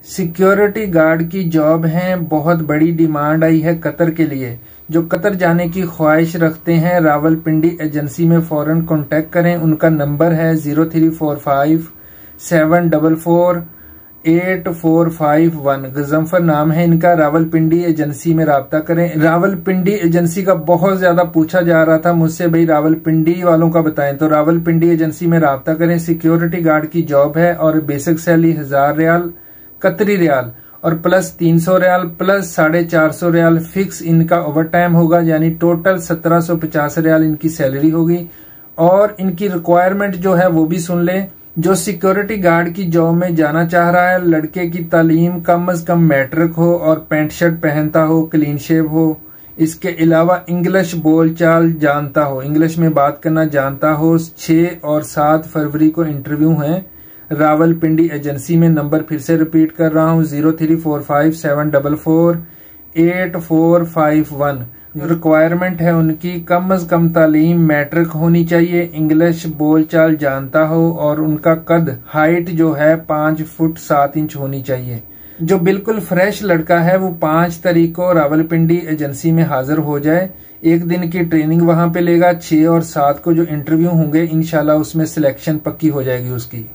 Security guard की job है, बहुत बड़ी डिमांड आई है कतर के लिए। जो कतर जाने की ख्वाहिश रखते हैं रावलपिंडी एजेंसी में फौरन कांटेक्ट करें। उनका नंबर है 0345-744-8451। गजम्फर नाम है इनका। रावलपिंडी एजेंसी में राब्ता करें। रावलपिंडी एजेंसी का बहुत ज्यादा पूछा जा रहा था मुझसे, भाई रावलपिंडी वालों का बताएं, तो रावलपिंडी एजेंसी में राब्ता करें। सिक्योरिटी गार्ड की जॉब है और बेसिक सैलरी 1000 रियाल कतरी रियाल और प्लस 300 रियाल प्लस 450 रियाल फिक्स इनका ओवर टाइम होगा, यानी टोटल 1750 रियाल इनकी सैलरी होगी। और इनकी रिक्वायरमेंट जो है वो भी सुन लें। जो सिक्योरिटी गार्ड की जॉब में जाना चाह रहा है, लड़के की तालीम कम से कम मैट्रिक हो और पैंट शर्ट पहनता हो, क्लीन शेव हो। इसके अलावा इंग्लिश बोलचाल जानता हो, इंग्लिश में बात करना जानता हो। 6 और 7 फरवरी को इंटरव्यू है रावलपिंडी एजेंसी में। नंबर फिर से रिपीट कर रहा हूँ 0345-744-8451। रिक्वायरमेंट है उनकी कम से कम तालीम मैट्रिक होनी चाहिए, इंग्लिश बोलचाल जानता हो और उनका कद हाइट जो है 5 फुट 7 इंच होनी चाहिए। जो बिल्कुल फ्रेश लड़का है वो 5 तारीख को रावलपिंडी एजेंसी में हाजिर हो जाए। 1 दिन की ट्रेनिंग वहां पे लेगा। 6 और 7 को जो इंटरव्यू होंगे इंशाल्लाह उसमें सिलेक्शन पक्की हो जाएगी उसकी।